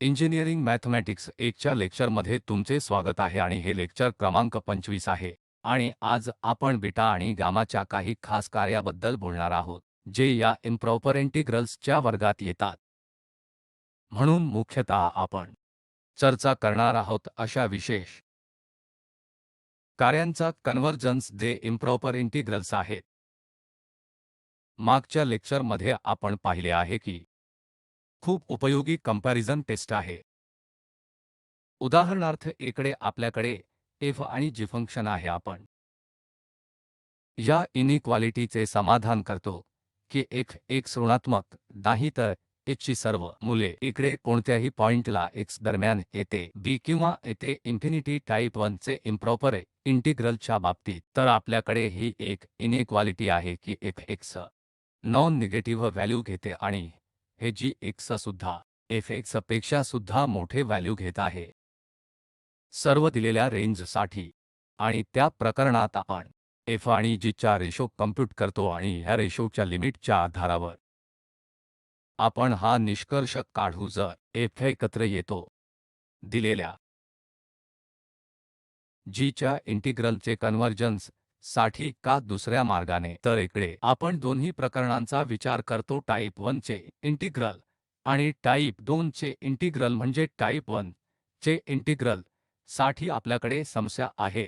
Engineering mathematics 1 च्या लेक्चरमध्ये तुमचे स्वागत आहे आणि हे लेक्चर क्रमांक 25 आहे आणि आज आपण बीटा आणि गामाच्या काही खास कार्याबद्दल बोलणार आहोत जे या इम्प्रॉपर इंटिग्रल्सच्या वर्गात येतात। म्हणून मुख्यतः आपण चर्चा करणार आहोत अशा विशेष कार्यांचा कन्व्हर्जन्स जे इम्प्रॉपर इंटिग्रल्स आहेत। मागच्या लेक्चरमध्ये आपण पाहिले आहे की खूप उपयोगी कंपॅरिझन टेस्ट आहे। उदाहरणार्थ इकडे आपल्याकडे f आणि g फंक्शन आहे। आपण या इनइक्वालिटीचे समाधान करतो की f x ऋणात्मक नाही तर h ची सर्व मूल्ये इकडे कोणत्याही पॉइंटला x दरम्यान येते b किंवा येते इन्फिनिटी टाइप 1 चे इम्प्रॉपर इंटिग्रलच्या बाबतीत तर आपल्याकडे ही एक इनइक्वालिटी आहे की f x non negative value घेते आणि हे g x सुद्धा f x पेक्षा सुद्धा मोठे व्हॅल्यू घेत आहे सर्व दिलेल्या रेंजसाठी। आणि त्या प्रकरणात आपण f आणि g च्या रेशो कम्प्यूट करतो आणि ह्या रेशोच्या लिमिटच्या आधारावर आपण हा निष्कर्ष काढू जर f एकत्र येतो दिलेल्या g च्या इंटिग्रलचे कन्व्हर्जन्स साठी का दुसऱ्या मार्गाने तर इकडे आपण दोन्ही प्रकरणांचा विचार करतो टाइप 1 चे इंटिग्रल आणि टाइप 2 चे इंटिग्रल म्हणजे टाइप 1 चे इंटिग्रल साठी आपल्याकडे समस्या आहे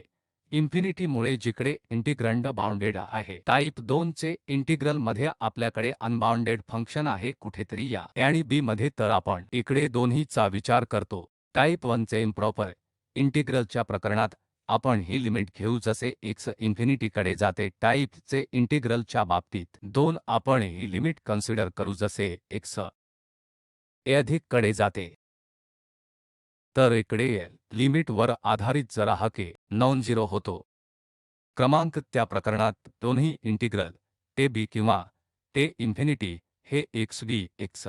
इन्फिनिटी मुळे जिकडे इंटिग्रंड बाउंडेड आहे टाइप 2 चे इंटिग्रल मध्ये आपल्याकडे अनबाउंडेड फंक्शन आहे कुठेतरी या a आणि b मध्ये तर आपण इकडे दोन्हीचा विचार करतो टाइप 1 चे इम्प्रॉपर इंटिग्रलच्या प्रकरणात आपण ही लिमिट घेऊ जसे x इन्फिनिटीकडे जाते टाइप चे इंटिग्रलच्या बाबतीत 2 आपण ही लिमिट कन्सिडर करू जसे x a अधिक कडे जाते तर इकडे लिमिट वर आधारित जर हा k नॉन झिरो होतो क्रमांक त्या प्रकरणात दोन्ही इंटिग्रल ते b किंवा ते इन्फिनिटी हे x dx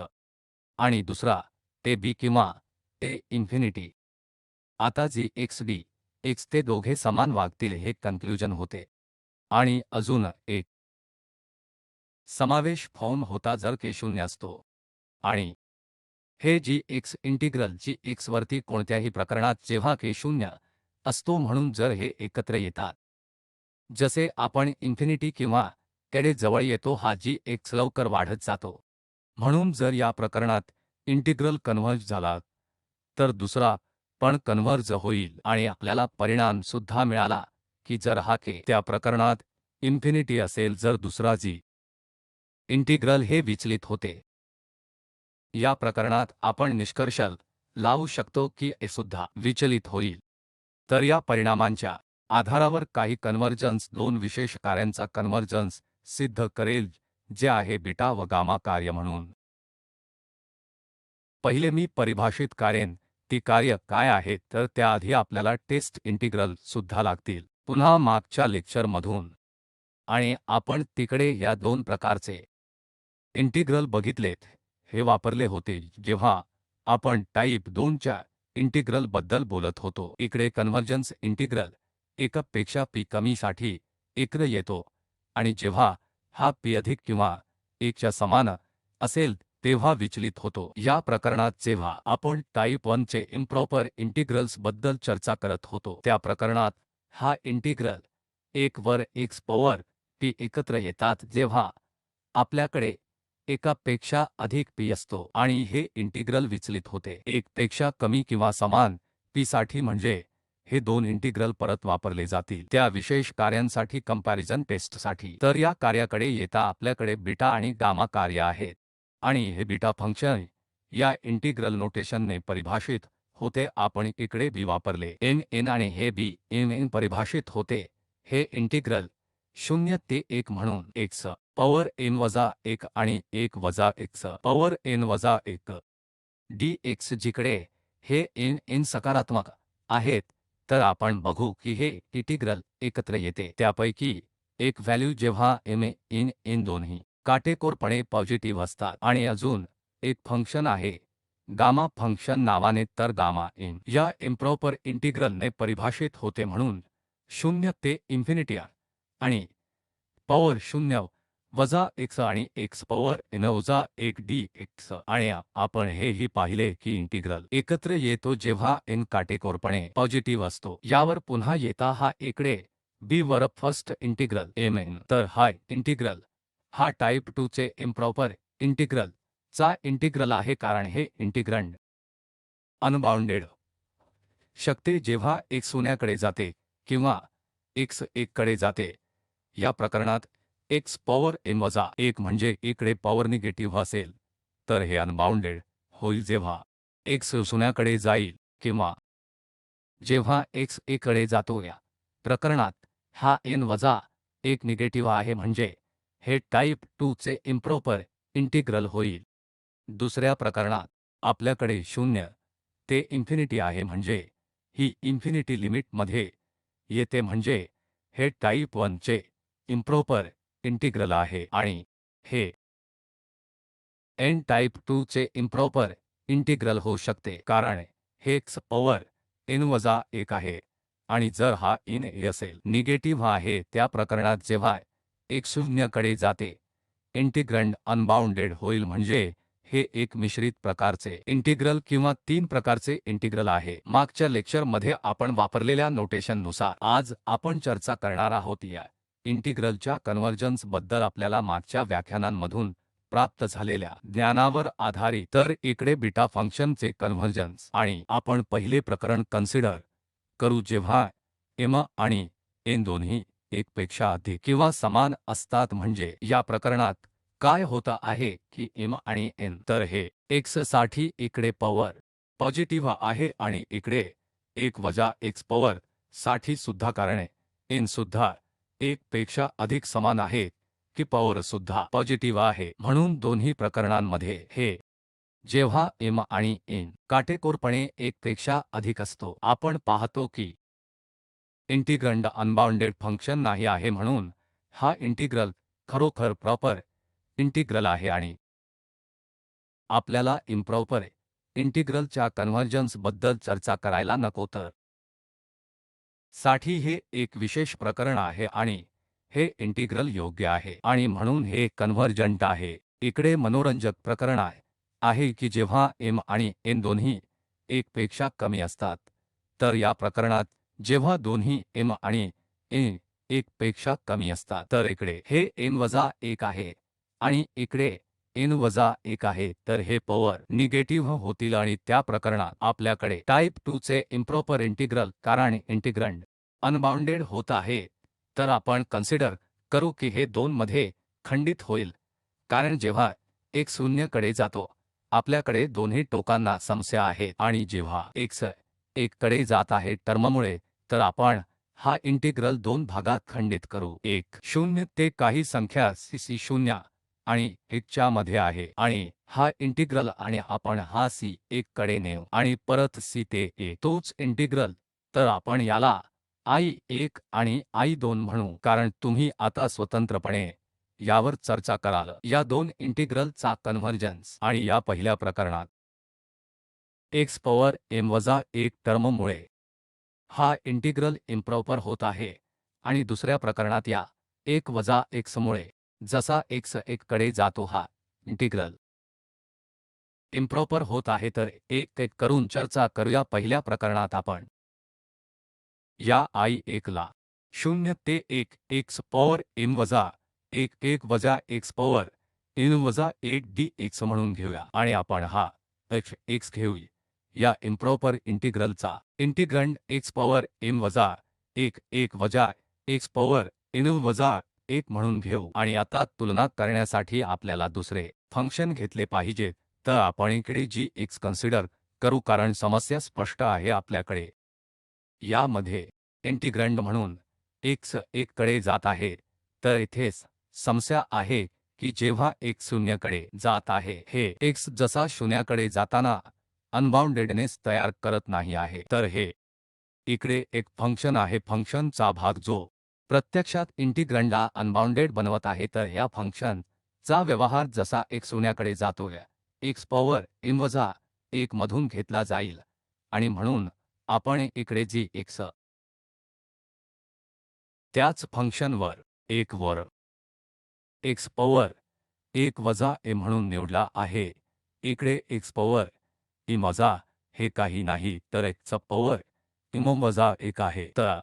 आणि दुसरा ते b किंवा ते इन्फिनिटी आता जी x dx ते दोघे समान वागतील हे कन्क्लूजन होते आणि अजून एक समावेश फॉर्म होता जर k शून्य असतो आणि हे g x integral g x वरती कोणत्याही प्रकरणात जेव्हा k शून्य असतो म्हणून जर हे एकत्र येतात जसे आपण इन्फिनिटी किंवा कडे जवळ येतो हा g x लवकर वाढत जातो म्हणून जर या प्रकरणात इंटिग्रल कन्व्हर्ज झाला तर दुसरा पण कन्व्हर्ज होईल आणि आपल्याला परिणाम सुद्धा मिळाला की जर हा k त्या प्रकरणात इन्फिनिटी असेल जर दुसरा g इंटिग्रल हे विचलित होते या प्रकरणात आपण निष्कर्ष लावू शकतो की हे सुद्धा विचलित होईल तर या परिणामांच्या आधारावर काही कन्व्हर्जन्स दोन विशेष कार्यांचा कन्व्हर्जन्स सिद्ध करेल जे आहे बीटा व गामा कार्य म्हणून पहिले मी परिभाषित करेन ती कार्य काय आहेत तर त्याआधी आपल्याला टेस्ट इंटिग्रल सुद्धा लागतील पुन्हा मागच्या लेक्चर मधून आणि आपण तिकडे या दोन प्रकारचे इंटिग्रल बघितलेत हे वापरले होते जेव्हा आपण टाइप 2 च्या इंटिग्रल बद्दल बोलत होतो इकडे कन्व्हर्जन्स इंटिग्रल एकापेक्षा p कमीसाठी एकत्र येतो आणि जेव्हा हा p अधिक किंवा 1 च्या समान असेल तेव्हा विचलित होतो या प्रकरणात जेव्हा आपण टाइप 1 चे इम्प्रॉपर इंटिग्रल्स बद्दल चर्चा करत होतो त्या प्रकरणात हा इंटिग्रल 1 वर x पॉवर p एकत्र येतात जेव्हा आपल्याकडे एकापेक्षा अधिक p असतो आणि हे इंटिग्रल विचलित होते 1 पेक्षा कमी किंवा समान p साठी म्हणजे हे दोन इंटिग्रल परत वापरले जातील त्या विशेष कार्यांसाठी कंपॅरिझन टेस्टसाठी तर या कार्याकडे येता आपल्याकडे बीटा आणि गामा कार्य आहेत आणि हे बीटा फंक्शन या इंटिग्रल नोटेशनने परिभाषित होते आपण इकडे b वापरले n आणि हे b n परिभाषित होते हे इंटिग्रल 0 ते 1 म्हणून x पॉवर n वजा 1 आणि 1 वजा x पॉवर n वजा 1 dx जिकडे हे n सकारात्मक आहेत तर आपण बघू की हे इंटिग्रल एकत्र येते त्यापैकी एक व्हॅल्यू जेव्हा n दोन्ही काटेकोरपणे पॉझिटिव्ह असतात आणि अजून एक फंक्शन आहे गामा फंक्शन नावाने तर गामा n या इम्प्रॉपर इंटिग्रलने परिभाषित होते म्हणून 0 ते इन्फिनिटी आणि पॉवर 0 वजा x आणि x पॉवर n वजा 1 dx आणि आपण हेही पाहिले की इंटिग्रल एकत्र येतो जेव्हा n काटेकोरपणे पॉझिटिव्ह असतो। यावर पुन्हा येता हा इकडे b वर फर्स्ट इंटिग्रल mn, तर हा इंटिग्रल हा टाइप 2 चे इम्प्रॉपर इंटिग्रल चा इंटिग्रल आहे कारण हे इंटिग्रंड अनबाउंडेड शकते जेव्हा x शून्याकडे जाते किंवा x 1 कडे जाते। या प्रकरणात x पॉवर n वजा 1 म्हणजे इकडे पॉवर निगेटिव्ह असेल तर हे अनबाउंडेड होईल जेव्हा x शून्याकडे जाईल किंवा जेव्हा x 1 कडे जातो। या प्रकरणात हा n वजा 1 निगेटिव्ह आहे म्हणजे हे टाइप 2 चे इम्प्रॉपर इंटिग्रल होईल। दुसऱ्या प्रकरणात आपल्याकडे 0 ते इन्फिनिटी आहे म्हणजे ही इन्फिनिटी लिमिट मध्ये येते म्हणजे हे टाइप 1 चे इम्प्रॉपर इंटिग्रल आहे आणि हे n टाइप 2 चे इम्प्रॉपर इंटिग्रल होऊ शकते कारण हे x पॉवर n वजा 1 आहे आणि जर हा n असेल निगेटिव्ह आहे त्या प्रकरणात जेव्हा x 0 कडे जाते इंटिग्रंड अनबाउंडेड होईल म्हणजे हे एक मिश्रित प्रकारचे इंटिग्रल किंवा 3 प्रकारचे इंटिग्रल आहे। मागच्या लेक्चर मध्ये आपण वापरलेल्या नोटेशन नुसार आज आपण चर्चा करणार आहोत या इंटिग्रलच्या कन्व्हर्जन्स बद्दल आपल्याला मागच्या व्याख्यानांमधून प्राप्त झालेल्या ज्ञानावर आधारित। तर इकडे बीटा फंक्शनचे कन्व्हर्जन्स आणि आपण पहिले प्रकरण कन्सिडर करू जेव्हा m आणि n दोन्ही 1 पेक्षा अधिक किंवा समान असतात म्हणजे या प्रकरणात काय होतं आहे की m आणि n तर हे x साठी इकडे पॉवर पॉझिटिव्ह आहे आणि इकडे 1 वजा x पॉवर साठी सुद्धा कारण n सुद्धा 1 पेक्षा अधिक समान आहे की पॉवर सुद्धा पॉझिटिव्ह आहे म्हणून दोन्ही प्रकरणांमध्ये हे जेव्हा m आणि n काटेकोरपणे 1 पेक्षा अधिक असतो आपण पाहतो की इंटिग्रंड अनबाउंडेड फंक्शन नाही आहे म्हणून हा इंटिग्रल खरोखर प्रॉपर इंटिग्रल आहे आणि आपल्याला इम्प्रॉपर इंटिग्रलच्या कन्व्हर्जन्स बद्दल चर्चा करायला नको तर साठी हे एक विशेष प्रकरण आहे आणि हे इंटिग्रल योग्य आहे आणि म्हणून हे कन्व्हर्जंट आहे। इकडे मनोरंजक प्रकरण आहे की जेव्हा m आणि n दोन्ही 1 पेक्षा कमी असतात तर या प्रकरणात जेव्हा दोन्ही m आणि n 1 पेक्षा कमी असतात तर इकडे हे n वजा 1 आहे आणि इकडे n वजा 1 आहे तर हे पॉवर निगेटिव्ह होतील आणि त्या प्रकरणात आपल्याकडे टाइप 2 चे इम्प्रॉपर इंटिग्रल कारण इंटिग्रंड अनबाउंडेड होत आहे तर आपण कन्सिडर करू की हे 2 मध्ये खंडित होईल कारण जेव्हा x 0 कडे जातो आपल्याकडे दोन्ही टोकांना समस्या आहेत आणि जेव्हा x 1 कडे जात आहे टर्ममुळे तर आपण हा इंटिग्रल 2 भागात खंडित करू 1 0 ते काही संख्या c 0 आणि 1 च्या मध्ये आहे आणि हा इंटिग्रल आणि आपण हा c 1 कडे नेऊ आणि परत c ते a तोच इंटिग्रल तर आपण याला I1 आणि I2 म्हणू कारण तुम्ही आता स्वतंत्रपणे यावर चर्चा कराल या दोन इंटिग्रल चा कन्व्हर्जन्स आणि या पहिल्या प्रकरणात x पॉवर m वजा 1 टर्ममुळे हा इंटिग्रल इम्प्रॉपर होत आहे आणि दुसऱ्या प्रकरणात या 1 वजा x मुळे जसा x 1 कडे जातो हा इंटिग्रल इम्प्रॉपर होत आहे तर एक एक करून चर्चा करूया। पहिल्या प्रकरणात आपण या I1 ला 0 ते 1 x पॉवर m वजा 1 1 वजा x पॉवर n वजा 1 dx म्हणून घेऊया आणि आपण हा x घेऊ या इम्प्रॉपर इंटिग्रलचा इंटिग्रंड x पॉवर m वजा 1 1 वजा x पॉवर n वजा 1 म्हणून घेऊ आणि आता तुलना करण्यासाठी आपल्याला दुसरे फंक्शन घेतले पाहिजे तर आपण इकडे g x कन्सिडर करू कारण समस्या स्पष्ट आहे आपल्याकडे यामध्ये इंटिग्रंड म्हणून x 1 कडे जात आहे तर इथेच समस्या आहे की जेव्हा x 0 कडे जात आहे हे x जसा 0 कडे जाताना अनबाउंडेडनेस तयार करत नाही आहे तर हे इकडे एक फंक्शन आहे फंक्शनचा भाग जो प्रत्यक्षात इंटिग्रंडला अनबाउंडेड बनवत आहे तर या फंक्शन चा व्यवहार जसा x 0 कडे जातोय x पॉवर m वजा 1 मधून घेतला जाईल आणि म्हणून आपण इकडे g x त्याच फंक्शनवर 1 वर x पॉवर 1 वजा a म्हणून निवडला आहे। इकडे x पॉवर e वजा हे काही नाही तर x चा पॉवर वजा 1 आहे। तर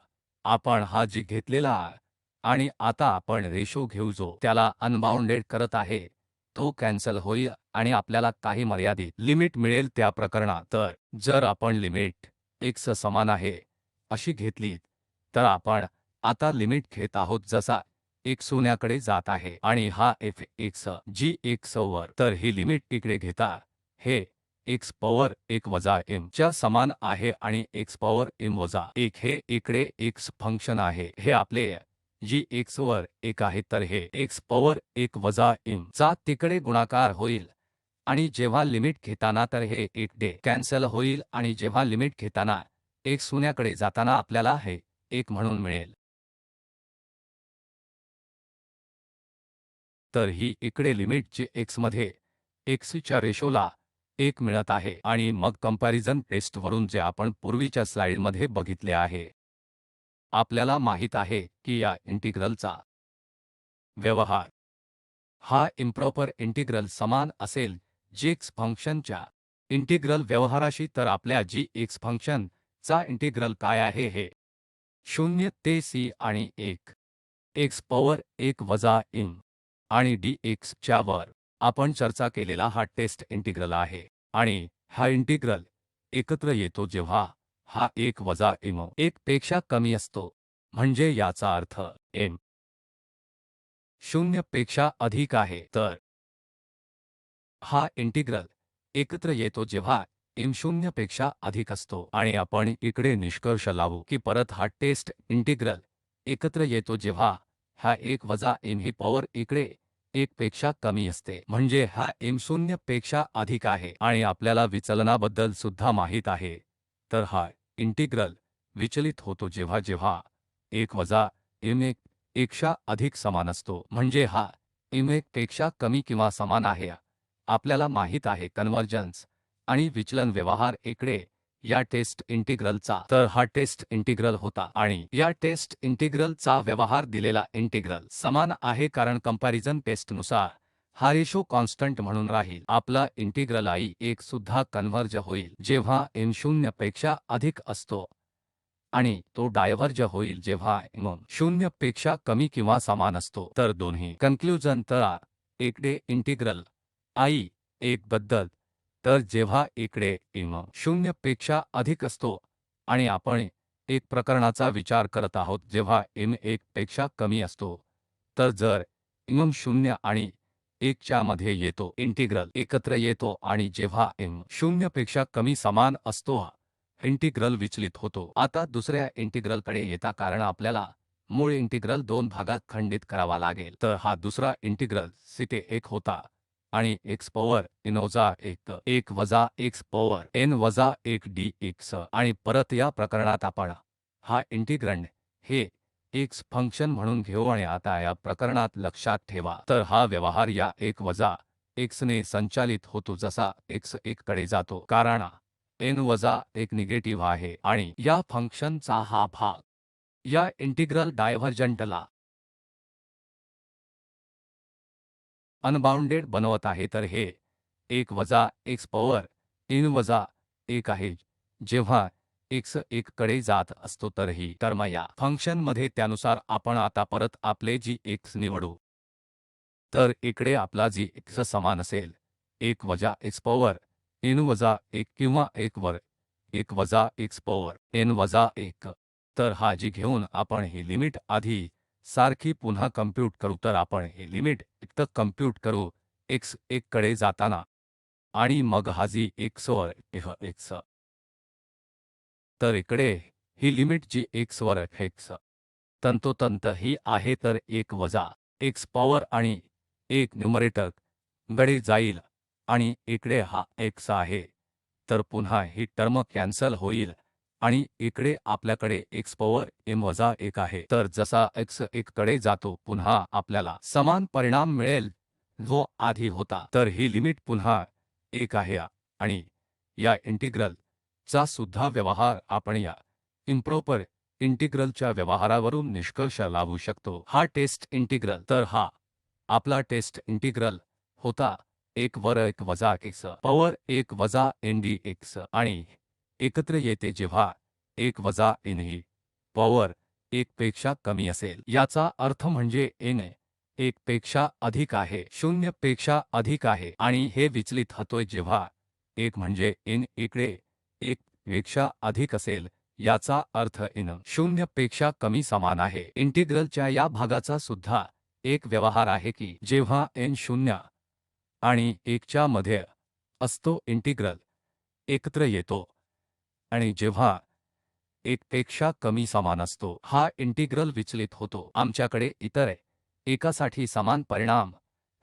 आपण हा g घेतलेला आणि आता आपण रेशो घेऊ जो त्याला अनबाउंडेड करत आहे तो कॅन्सल होईल आणि आपल्याला काही मर्यादित लिमिट मिळेल त्या प्रकरणात। तर जर आपण लिमिट x समान आहे अशी घेतली तर आपण आता लिमिट घेत आहोत जसा x शून्याकडे जात आहे आणि हा f(x) g x वर तर ही लिमिट इकडे घेता हे x पॉवर 1 वजा m च्या समान आहे आणि x पॉवर m वजा 1 हे इकडे x फंक्शन आहे हे आपले g x वर 1 आहे तर हे x पॉवर 1 वजा m चा तिकडे गुणाकार होईल आणि जेव्हा लिमिट घेताना तर हे 1 डे कॅन्सल होईल आणि जेव्हा लिमिट घेताना x शून्याकडे जाताना आपल्याला हे 1 म्हणून मिळेल। तर ही इकडे लिमिट जी x मध्ये x च्या रेशोला 1 मिळत आहे आणि मग कंपॅरिझन टेस्ट वरून जे आपण पूर्वीच्या स्लाइडमध्ये बघितले आहे आपल्याला माहित आहे की या इंटिग्रलचा व्यवहार हा इम्प्रॉपर इंटिग्रल समान असेल gx फंक्शनच्या इंटिग्रल व्यवहाराशी। तर आपल्या gx फंक्शन चा इंटिग्रल काय आहे हे 0 ते c आणि 1 x पॉवर 1 वजा m आणि dx च्या वर आपण चर्चा केलेला हा टेस्ट इंटिग्रल आहे आणि हा इंटिग्रल एकत्र येतो जेव्हा हा 1 वजा m 1 पेक्षा कमी असतो म्हणजे याचा अर्थ m 0 पेक्षा अधिक आहे। तर हा इंटिग्रल एकत्र येतो जेव्हा m 0 पेक्षा अधिक असतो आणि आपण इकडे निष्कर्ष लावू की परत हा टेस्ट इंटिग्रल एकत्र येतो जेव्हा हा 1 वजा m ही पॉवर इकडे 1 पेक्षा कमी असते म्हणजे हा m 0 पेक्षा अधिक आहे आणि आपल्याला विचलनाबद्दल सुद्धा माहित आहे। तर हा इंटिग्रल विचलित होतो जेव्हा जेव्हा 1 वजा m 1 पेक्षा अधिक समान असतो म्हणजे हा m 1 पेक्षा कमी किंवा समान आहे। आपल्याला माहित आहे कन्वर्जन्स आणि विचलन व्यवहार इकडे या टेस्ट इंटिग्रलचा तर हा टेस्ट इंटिग्रल होता आणि या टेस्ट इंटिग्रलचा व्यवहार दिलेला इंटिग्रल समान आहे कारण कंपॅरिझन टेस्टनुसार हा रेशो कॉन्स्टंट म्हणून राहील। आपला इंटिग्रल I1 सुद्धा कन्व्हर्ज होईल जेव्हा m 0 पेक्षा अधिक असतो आणि तो डायव्हर्ज होईल जेव्हा m 0 पेक्षा कमी किंवा समान असतो। तर दोन्ही कन्क्लूजन तर इकडे इंटिग्रल I1 बद्दल तर जेव्हा इकडे m 0 पेक्षा अधिक असतो आणि आपण एक प्रकरणाचा विचार करत आहोत जेव्हा m 1 पेक्षा कमी असतो तर जर m 0 आणि 1 च्या मध्ये येतो इंटिग्रल एकत्र येतो आणि जेव्हा m 0 पेक्षा कमी समान असतो इंटिग्रल विचलित होतो। आता दुसऱ्या इंटिग्रलकडे येता कारण आपल्याला मूळ इंटिग्रल 2 भागात खंडित करावा लागेल तर हा दुसरा इंटिग्रल c ते 1 होता आणि x पॉवर n वजा 1 1 वजा x पॉवर n वजा 1 dx आणि परत या प्रकरणात आपण हा इंटिग्रंड हे x फंक्शन म्हणून घेऊ आणि आता या प्रकरणात लक्षात ठेवा तर हा व्यवहार या 1 वजा x ने संचालित होतो जसा x 1 कडे जातो कारण n वजा 1 निगेटिव्ह आहे आणि या फंक्शनचा हा भाग या इंटिग्रल डायव्हर्जंटला अनबाउंडेड बनवत आहे तर हे 1 वजा x पॉवर n वजा 1 आहे जेव्हा x 1 कडे जात असतो तर ही टर्म या फंक्शनमध्ये त्यानुसार आपण आता परत आपले gx निवडू तर इकडे आपला gx समान असेल 1 वजा x पॉवर n वजा 1 किंवा 1 वर 1 वजा x पॉवर n वजा 1 तर हा g घेऊन आपण ही लिमिट आधी सारखी पुन्हा कम्प्यूट करू तर आपण ही लिमिट इतक कम्प्यूट करू x 1 कडे जाताना आणि मग हा g x वर x तर इकडे ही लिमिट जी x वर x तंतोतंत ही आहे तर 1 वजा x पॉवर आणि 1 न्यूमरेटर कडे जाईल आणि इकडे हा x आहे तर पुन्हा ही टर्म कॅन्सल होईल आणि इकडे आपल्याकडे x पॉवर m वजा 1 आहे तर जसा x 1 कडे जातो पुन्हा आपल्याला समान परिणाम मिळेल जो आधी होता तर ही लिमिट पुन्हा 1 आहे आणि या इंटिग्रल चा सुद्धा व्यवहार आपण या इम्प्रॉपर इंटिग्रलच्या व्यवहारावरून निष्कर्ष लावू शकतो। हा टेस्ट इंटिग्रल तर हा आपला टेस्ट इंटिग्रल होता 1 वर 1 वजा x पॉवर 1 वजा n dx आणि एकत्र येते जेव्हा 1 वजा n ही पॉवर 1 पेक्षा कमी असेल। याचा अर्थ म्हणजे n 1 पेक्षा अधिक आहे 0 पेक्षा अधिक आहे आणि हे विचलित होतोय जेव्हा 1 म्हणजे n इकडे 1 पेक्षा अधिक असेल याचा अर्थ n 0 पेक्षा कमी समान आहे। इंटिग्रलच्या या भागाचा सुद्धा एक व्यवहार आहे की जेव्हा n 0 आणि 1 च्या मध्ये असतो इंटिग्रल एकत्र येतो आणि जेव्हा 1 पेक्षा कमी समान असतो हा इंटिग्रल विचलित होतो। आमच्याकडे इतर एकासाठी समान परिणाम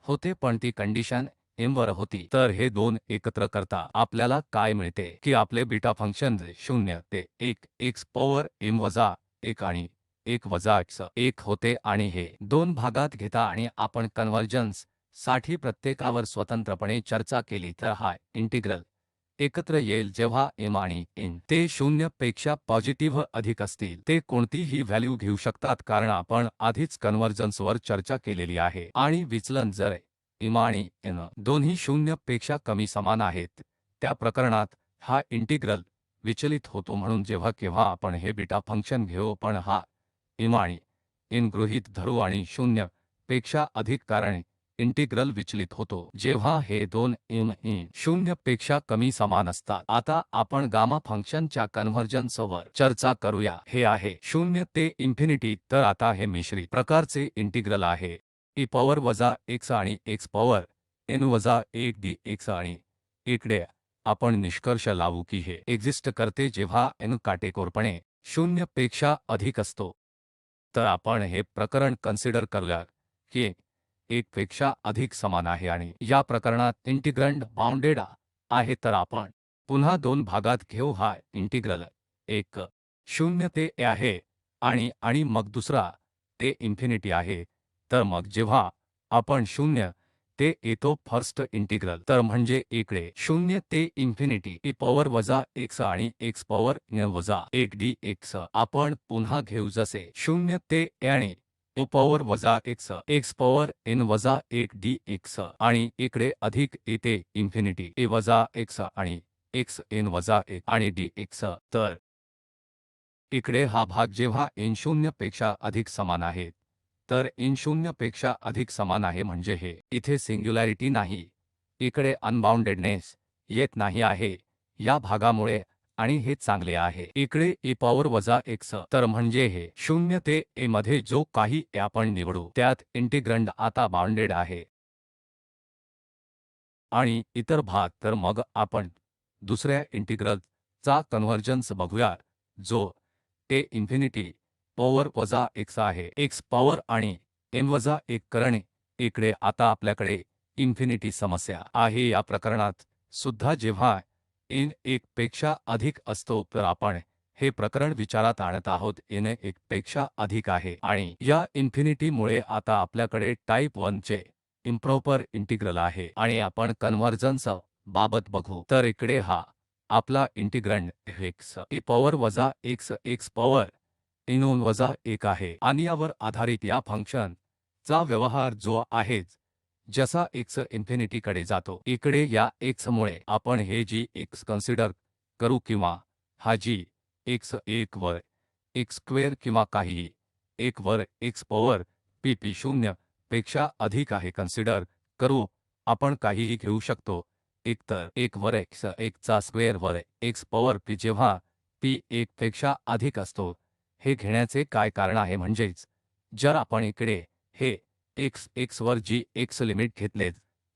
होते पण ती कंडिशन m वर होती। तर हे दोन एकत्र करता आपल्याला काय मिळते की आपले बीटा फंक्शन 0 ते 1 x पॉवर m वजा 1 आणि 1 वजा x 1 होते आणि हे दोन भागात घेता आणि आपण कन्वर्जन्स साठी प्रत्येकावर स्वतंत्रपणे चर्चा केली तर हा इंटिग्रल एकत्र येईल जेव्हा m आणि n ते 0 पेक्षा पॉझिटिव्ह अधिक असतील। ते कोणतीही व्हॅल्यू घेऊ शकतात कारण आपण आधीच कन्वर्जन्सवर चर्चा केलेली आहे आणि विचलन जर m आणि n दोन्ही 0 पेक्षा कमी समान आहेत त्या प्रकरणात हा इंटिग्रल विचलित होतो। म्हणून जेव्हा केव्हा आपण हे बीटा फंक्शन घेऊ पण हा m आणि n गृहीत धरू आणि 0 पेक्षा अधिक कारण इंटिग्रल विचलित होतो जेव्हा हे दोन m n 0 पेक्षा कमी समान असतात। आता आपण गामा फंक्शनच्या कन्व्हर्जन्सवर चर्चा करूया। हे आहे 0 ते इन्फिनिटी। तर आता हे मिश्रित प्रकारचे इंटिग्रल आहे e पॉवर वजा x आणि x पॉवर n वजा 1 dx आणि इकडे आपण निष्कर्ष लावू की हे एक्झिस्ट करते जेव्हा n काटेकोरपणे 0 पेक्षा अधिक असतो। तर आपण हे प्रकरण कन्सिडर करूया की 1 पेक्षा अधिक समान आहे आणि या प्रकरणात इंटिग्रँड बाउंडेड आहे। तर आपण पुन्हा दोन भागात घेऊ हा इंटिग्रल एक 0 ते a आहे आणि मग दुसरा ते इन्फिनिटी आहे। तर मग जेव्हा आपण 0 ते येतो फर्स्ट इंटिग्रल तर म्हणजे इकडे 0 ते इन्फिनिटी e पॉवर वजा x आणि x पॉवर n वजा 1 dx आपण पुन्हा घेऊ जसे 0 ते a आणि e पॉवर वजा x x पॉवर n वजा 1 dx आणि इकडे अधिक येते इन्फिनिटी a वजा x आणि x n वजा 1 आणि dx। तर इकडे हा भाग जेव्हा n 0 पेक्षा अधिक समान आहे तर n 0 पेक्षा अधिक समान आहे म्हणजे हे इथे सिंग्युलॅरिटी नाही इकडे अनबाउंडेडनेस येत नाही आहे या भागामुळे आणि हे चांगले आहे। इकडे e पॉवर वजा x तर म्हणजे हे 0 ते a मध्ये जो काही a आपण निवडू त्यात इंटिग्रँड आता बाउंडेड आहे आणि इतर भाग तर मग आपण दुसऱ्या इंटिग्रल चा कन्व्हर्जन्स बघूया जो a इन्फिनिटी पॉवर वजा x आहे x पॉवर आणि m वजा 1 करणे इकडे आता आपल्याकडे इन्फिनिटी समस्या आहे। या प्रकरणात सुद्धा जेव्हा n 1 पेक्षा अधिक असतो तर आपण हे प्रकरण विचारात आणत आहोत n 1 पेक्षा अधिक आहे आणि या इन्फिनिटी मुळे आता आपल्याकडे टाइप 1 चे इम्प्रॉपर इंटिग्रल आहे आणि आपण कन्व्हर्जन्स बाबत बघू। तर इकडे हा आपला इंटिग्रँड x e पॉवर वजा x x पॉवर n वजा 1 आहे आणि यावर आधारित या फंक्शन चा व्यवहार जो आहे जसा x इन्फिनिटीकडे जातो इकडे या x मुळे आपण हे g x कन्सिडर करू किंवा हा g x 1 वर x स्क्वेअर किंवा काहीही 1 वर x पॉवर p p 0 पेक्षा अधिक आहे कन्सिडर करू आपण काहीही घेऊ शकतो एकतर 1 वर x 1 चा स्क्वेअर वर x पॉवर p जेव्हा p 1 पेक्षा अधिक असतो हे घेण्याचे काय कारण आहे म्हणजेच जर आपण इकडे हे x x वर g x लिमिट घेतले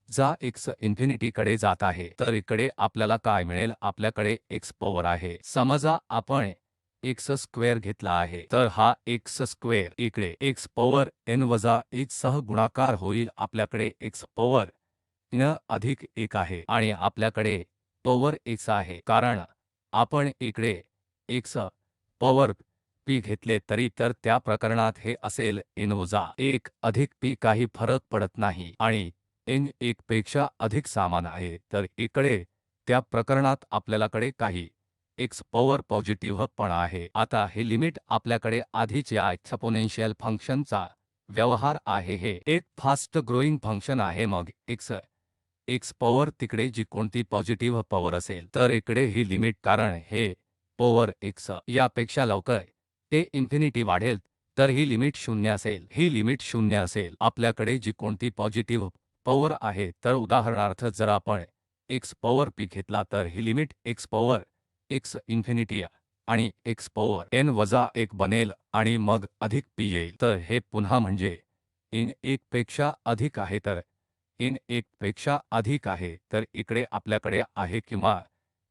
जा x इन्फिनिटीकडे जात आहे तर इकडे आपल्याला काय मिळेल आपल्याकडे x पॉवर आहे समजा आपण x स्क्वेअर घेतला आहे तर हा x स्क्वेअर इकडे x पॉवर n वजा 1 सह गुणाकार होईल आपल्याकडे x पॉवर n अधिक 1 आहे आणि आपल्याकडे पॉवर x आहे कारण आपण इकडे x पॉवर p घेतले तरी तर त्या प्रकरणात हे असेल n वजा 1 अधिक p काही फरक पडत नाही आणि n 1 पेक्षा अधिक समान आहे तर इकडे त्या प्रकरणात आपल्याकडे काही x पॉवर पॉझिटिव्ह पण आहे। आता हे लिमिट आपल्याकडे आधीच या एक्सपोनेन्शियल फंक्शनचा व्यवहार आहे, हे एक फास्ट ग्रोइंग फंक्शन आहे। मग x पॉवर तिकडे जी कोणती पॉझिटिव्ह पॉवर असेल तर इकडे ही लिमिट, कारण हे पॉवर x यापेक्षा लवकर ते इन्फिनिटी वाढेल तर ही लिमिट 0 असेल, ही लिमिट 0 असेल। आपल्याकडे जी कोणती पॉझिटिव्ह पॉवर आहे, तर उदाहरणार्थ जर आपण x पॉवर p घेतला तर ही limit x power x infinity आणि x पॉवर n वजा 1 बनेल आणि मग अधिक p येईल। तर हे पुन्हा म्हणजे n 1 पेक्षा अधिक आहे, तर n 1 पेक्षा अधिक आहे, तर इकडे आपल्याकडे आहे किंवा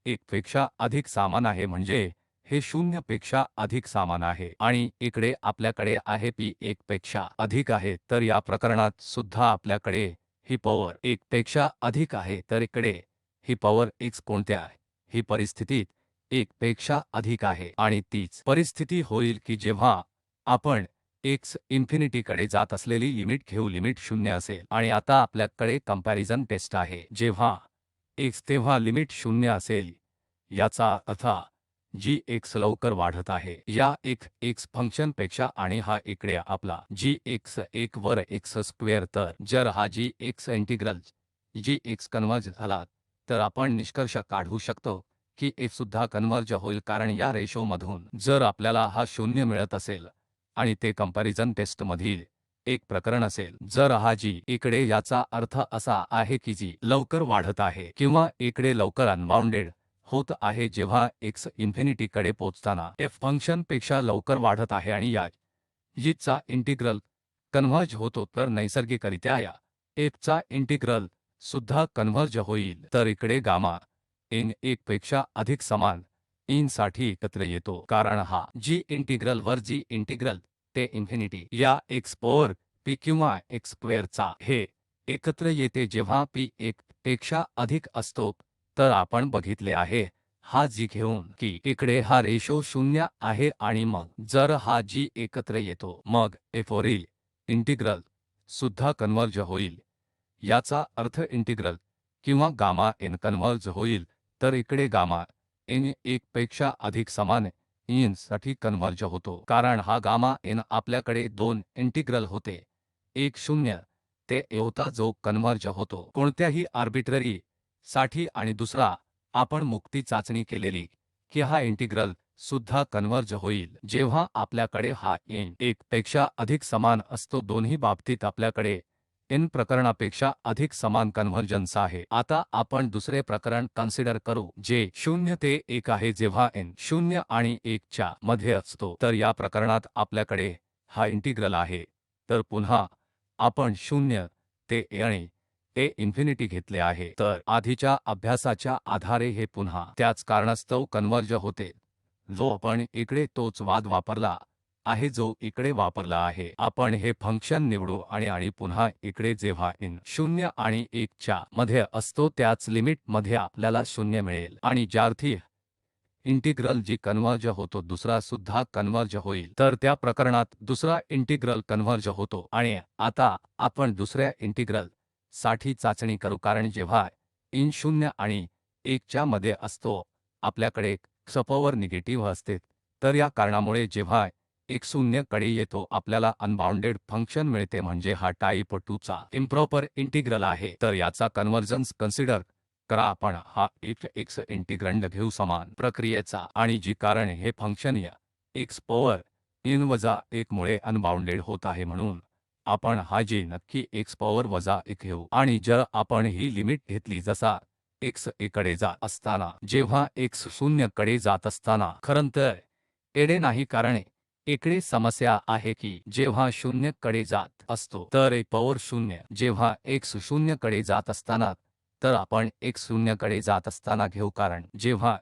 1 पेक्षा अधिक समान आहे, म्हणजे हे 0 पेक्षा अधिक समान आहे आणि इकडे आपल्याकडे आहे p 1 पेक्षा अधिक आहे, तर या प्रकरणात सुद्धा आपल्याकडे ही पॉवर 1 पेक्षा अधिक आहे, तर इकडे ही पॉवर x कोणत्या ही परिस्थितीत 1 पेक्षा अधिक आहे आणि तीच परिस्थिती होईल की जेव्हा आपण x इन्फिनिटीकडे जात असलेली लिमिट घेऊ, लिमिट 0 असेल। आणि आता आपल्याकडे कंपॅरिझन टेस्ट आहे, जेव्हा x तेव्हा लिमिट 0 असेल, याचा अर्थ जी x लवकर वाढत आहे या x फंक्शनपेक्षा, आणि हा इकडे आपला जी x 1 वर x स्क्वेअर। तर जर हा जी x इंटिग्रल जी x कन्वर्ज झाला तर आपण निष्कर्ष काढू शकतो की f सुद्धा कन्वर्ज होईल, कारण या रेशोमधून जर आपल्याला हा 0 मिळत असेल आणि ते कंपॅरिझन टेस्टमधील एक प्रकरण असेल, जर हा जी इकडे, याचा अर्थ असा आहे की जी लवकर वाढत आहे किंवा इकडे लवकर अनबाउंडेड होत आहे, जेव्हा x इन्फिनिटीकडे पोहोचताना f फंक्शनपेक्षा लवकर वाढत आहे आणि या g चा इंटिग्रल कन्व्हर्ज होतो, तर नैसर्गिकरित्या या f चा इंटिग्रल सुद्धा कन्व्हर्ज होईल। तर इकडे गामा n 1 पेक्षा अधिक समान n साठी एकत्र येतो, कारण हा g इंटिग्रल वर g इंटिग्रल ते इन्फिनिटी या x पॉवर p किंवा x स्क्वेअरचा हे एकत्र येते जेव्हा p 1 पेक्षा अधिक असतो। तर आपण बघितले आहे हा g घेऊन की इकडे हा रेशो 0 आहे आणि मग जर हा g एकत्र येतो, मग f वरील इंटिग्रल सुद्धा कन्वर्ज होईल, याचा अर्थ इंटिग्रल किंवा गामा n कन्वर्ज होईल। तर इकडे गामा n 1 पेक्षा अधिक समान n साठी कन्वर्ज होतो, कारण हा गामा n आपल्याकडे 2 इंटिग्रल होते, एक 0 ते a होता जो कन्वर्ज होतो कोणत्याही आर्बिट्ररी साठी, आणि दुसरा आपण मुक्ती चाचणी केलेली की हा इंटिग्रल सुद्धा कन्वर्ज होईल जेव्हा आपल्याकडे हा n 1 पेक्षा अधिक समान असतो। दोन्ही बाबतीत आपल्याकडे n प्रकरणापेक्षा अधिक समान कन्व्हर्जन्स आहे। आता आपण दुसरे प्रकरण कन्सिडर करू जे 0 ते 1 आहे, जेव्हा n 0 आणि 1 च्या मध्ये असतो, तर या प्रकरणात आपल्याकडे हा इंटिग्रल आहे। तर पुन्हा आपण 0 ते a आणि a इन्फिनिटी घेतले आहे, तर आधीच्या अभ्यासाच्या आधारे हे पुन्हा त्याच कारणास्तव कन्वर्ज होते, जो आपण इकडे तोच वाद वापरला आहे जो इकडे वापरला आहे। आपण हे फंक्शन निवडू आणि पुन्हा इकडे जेव्हा n 0 आणि 1 च्या मध्ये असतो त्याच लिमिट मध्ये आपल्याला 0 मिळेल, आणि ज्यार्थी इंटिग्रल जी कन्वर्ज होतो दुसरा सुद्धा कन्वर्ज होईल, तर त्या प्रकरणात दुसरा इंटिग्रल कन्वर्ज होतो। आणि आता आपण दुसऱ्या इंटिग्रल साठी चाचणी करू, कारण जेव्हा n 0 आणि 1 च्या मध्ये असतो आपल्याकडे x पॉवर निगेटिव्ह असते, तर या कारणामुळे जेव्हा x 0 कडे येतो आपल्याला अनबाउंडेड फंक्शन मिळते, म्हणजे हा टाइप 2 चा इम्प्रॉपर इंटिग्रल आहे। तर याचा कन्वर्जन्स कन्सिडर करा, आपण हा x इंटिग्रंड घेऊ समान प्रक्रियेचा, आणि जी कारण हे फंक्शन या x पॉवर n वजा 1 मुळे अनबाउंडेड होत आहे, म्हणून आपण हा g नक्की x पॉवर वजा 1 घेऊ। आणि जर आपण ही लिमिट घेतली जसा x 1 कडे जात असताना, जेव्हा x 0 कडे जात असताना, खरंतर एडे नाही, कारण इकडे समस्या आहे की जेव्हा 0 कडे जात असतो तर a पॉवर 0, जेव्हा x 0 कडे जात असताना, तर आपण x 0 कडे जात असताना घेऊ, कारण जेव्हा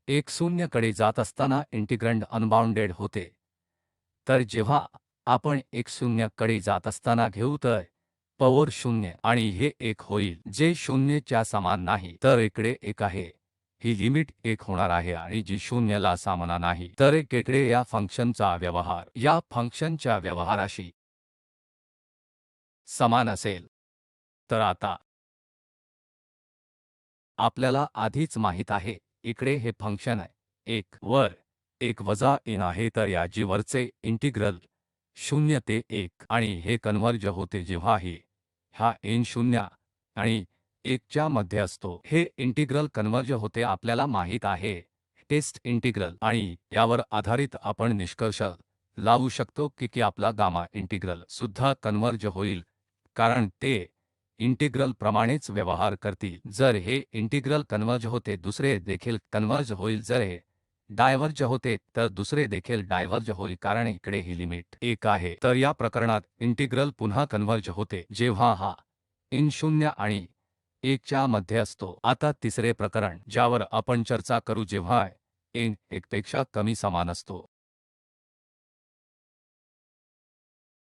x 0 कडे जात असताना इंटिग्रंड अनबाउंडेड होते, तर जेव्हा आपण x 0 कडे जात असताना घेऊ तर पॉवर 0 आणि हे 1 होईल, जे 0 च्या समान नाही, तर इकडे 1 आहे, ही लिमिट 1 होणार आहे आणि जी 0 ला समान नाही, तर इकडे या फंक्शनचा व्यवहार या फंक्शनच्या व्यवहाराशी समान असेल। तर आता आपल्याला आधीच माहित आहे इकडे हे फंक्शन आहे 1 वर 1 वजा n आहे, तर या g वरचे इंटिग्रल 0 ते 1 आणि हे कन्व्हर्ज होते जेव्हा हा n 0 आणि 1 च्या मध्ये असतो। हे इंटिग्रल कन्व्हर्ज होते आपल्याला माहित आहे टेस्ट इंटिग्रल, आणि यावर आधारित आपण निष्कर्ष लावू शकतो की आपला गामा इंटिग्रल सुद्धा कन्व्हर्ज होईल, कारण ते इंटिग्रल प्रमाणेच व्यवहार करतील। जर हे इंटिग्रल कन्व्हर्ज होते दुसरे देखील कन्व्हर्ज होईल, जर हे डायव्हर्ज होते तर दुसरे देखील डायव्हर्ज होईल, कारण इकडे ही लिमिट 1 आहे। तर या प्रकरणात इंटिग्रल पुन्हा कन्व्हर्ज होते जेव्हा हा n 0 आणि 1 च्या मध्ये असतो। आता तिसरे प्रकरण ज्यावर आपण चर्चा करू जेव्हा n 1 पेक्षा कमी समान असतो।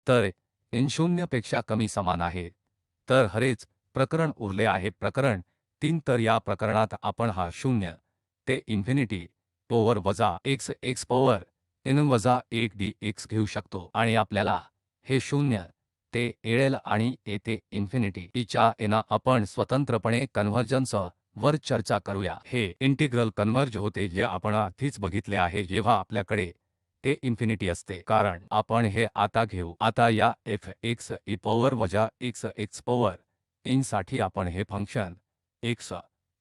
तर n 0 पेक्षा कमी समान आहे, तर हरेच प्रकरण उरले आहे प्रकरण 3। तर या प्रकरणात आपण हा 0 ते इन्फिनिटी पॉवर वजा x पॉवर n वजा 1 dx घेऊ शकतो, आणि आपल्याला हे 0 ते l आणि a ते इन्फिनिटी e च्या n आपण स्वतंत्रपणे कन्व्हर्जन्स वर चर्चा करूया। हे इंटिग्रल कन्व्हर्ज होते जे आपण आधीच बघितले आहे जेव्हा आपल्याकडे ते इन्फिनिटी असते, कारण आपण हे आता घेऊ। आता या f(x) e पॉवर वजा x पॉवर n साठी आपण हे फंक्शन x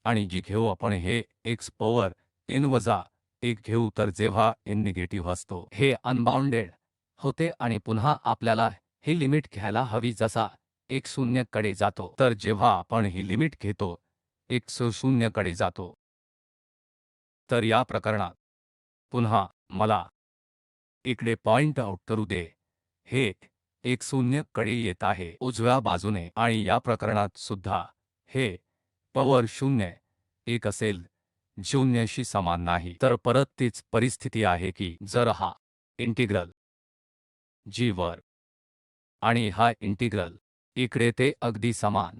आणि g घेऊ। आपण हे x पॉवर n वजा 1 घेऊ। तर जेव्हा n निगेटिव्ह असतो हे अनबाउंडेड होते, आणि पुन्हा आपल्याला ही लिमिट घ्यायला हवी जसा x 0 कडे जातो। तर जेव्हा आपण ही लिमिट घेतो x 0 कडे जातो, तर या प्रकरणात पुन्हा मला इकडे पॉइंट आउट करू दे, हे x 0 कडे येत आहे उजव्या बाजूने, आणि या प्रकरणात सुद्धा हे पॉवर 0 1 असेल 0 शी समान नाही। तर परत तीच परिस्थिती आहे की जर हा इंटिग्रल g वर आणि हा इंटिग्रल इकडे ते अगदी समान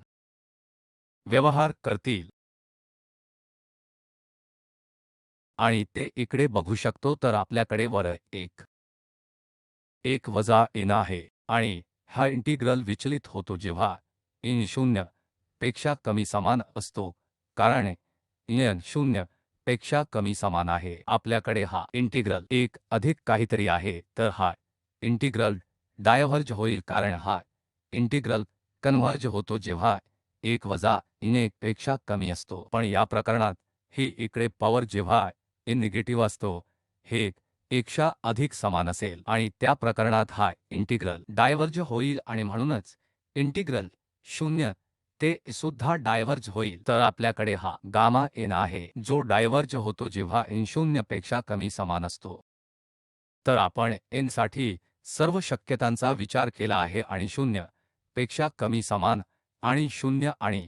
व्यवहार करतील, आणि ते इकडे बघू शकतो, तर आपल्याकडे वर 1 वजा n आहे, आणि हा इंटिग्रल विचलित होतो जेव्हा n 0 पेक्षा कमी समान असतो, कारण n 0 पेक्षा कमी समान आहे। आपल्याकडे हा इंटिग्रल 1 अधिक काहीतरी आहे, तर हा इंटिग्रल डायव्हर्ज होईल, कारण हा इंटिग्रल कन्व्हर्ज होतो जेव्हा 1 वजा n 1 पेक्षा कमी असतो। पण या प्रकरणात ही इकडे पॉवर जेव्हा n निगेटिव्ह असतो हे 1 च्या अधिक समान असेल, आणि त्या प्रकरणात हा इंटिग्रल डायव्हर्ज होईल, आणि म्हणूनच इंटिग्रल 0 ते सुद्धा डायव्हर्ज होईल। तर आपल्याकडे हा गामा n आहे जो डायव्हर्ज होतो जेव्हा n 0 पेक्षा कमी समान असतो। तर आपण n साठी सर्व शक्यतांचा विचार केला आहे, आणि 0 पेक्षा कमी समान आणि 0 आणि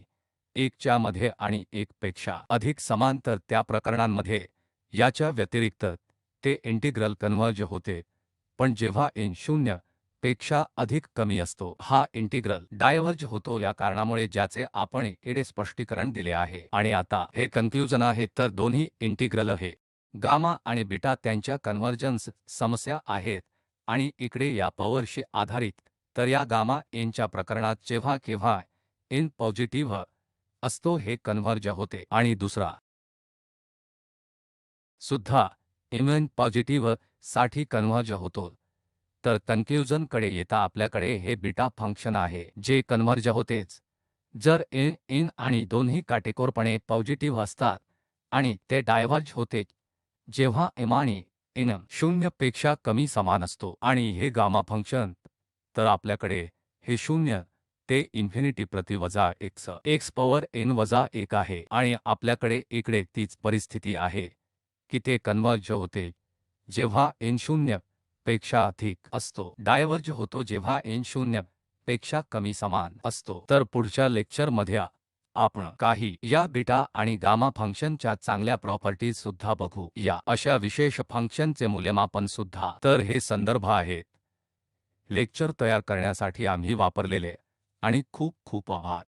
1 च्या मध्ये आणि 1 पेक्षा अधिक समान। तर त्या प्रकरणांमध्ये याच्या व्यतिरिक्त ते इंटिग्रल कन्व्हर्ज होते, पण जेव्हा n 0 पेक्षा अधिक कमी असतो हा इंटिग्रल डायव्हर्ज होतो, या कारणामुळे ज्याचे आपण इकडे स्पष्टीकरण दिले आहे। आणि आता हे कन्क्लूजन आहे, तर दोन्ही इंटिग्रल हे गामा आणि बीटा त्यांच्या कन्व्हर्जन्स समस्या आहेत, आणि इकडे या पॉवरशी आधारित। तर या गामा एनच्या प्रकरणात जेव्हा केव्हा n पॉझिटिव्ह असतो हे कन्व्हर्ज होते, आणि दुसरा सुद्धा mn पॉझिटिव्ह साठी कन्व्हर्ज होतो। तर कन्क्लूजन कडे येता आपल्याकडे हे बीटा फंक्शन आहे जे कन्व्हर्ज होतेच जर n आणि दोन्ही काटेकोरपणे पॉझिटिव्ह असतात, आणि ते डायव्हर्ज होते जेव्हा m आणि n 0 पेक्षा कमी समान असतो, आणि हे गामा फंक्शन। तर आपल्याकडे हे 0 ते इन्फिनिटी प्रति वजा x पॉवर n वजा 1 आहे, आणि आपल्याकडे इकडे तीच परिस्थिती आहे की ते कन्व्हर्ज होते जेव्हा n 0 पेक्षा अधिक असतो, डायव्हर्ज होतो जेव्हा n 0 पेक्षा कमी समान असतो। तर पुढच्या लेक्चर मध्ये आपण काही या बीटा आणि गामा फंक्शनच्या चांगल्या प्रॉपर्टीज सुद्धा बघू, या अशा विशेष फंक्शनचे मूल्यमापन सुद्धा। तर हे संदर्भ आहेत लेक्चर तयार करण्यासाठी आम्ही वापरलेले, आणि खूप खूप आभार।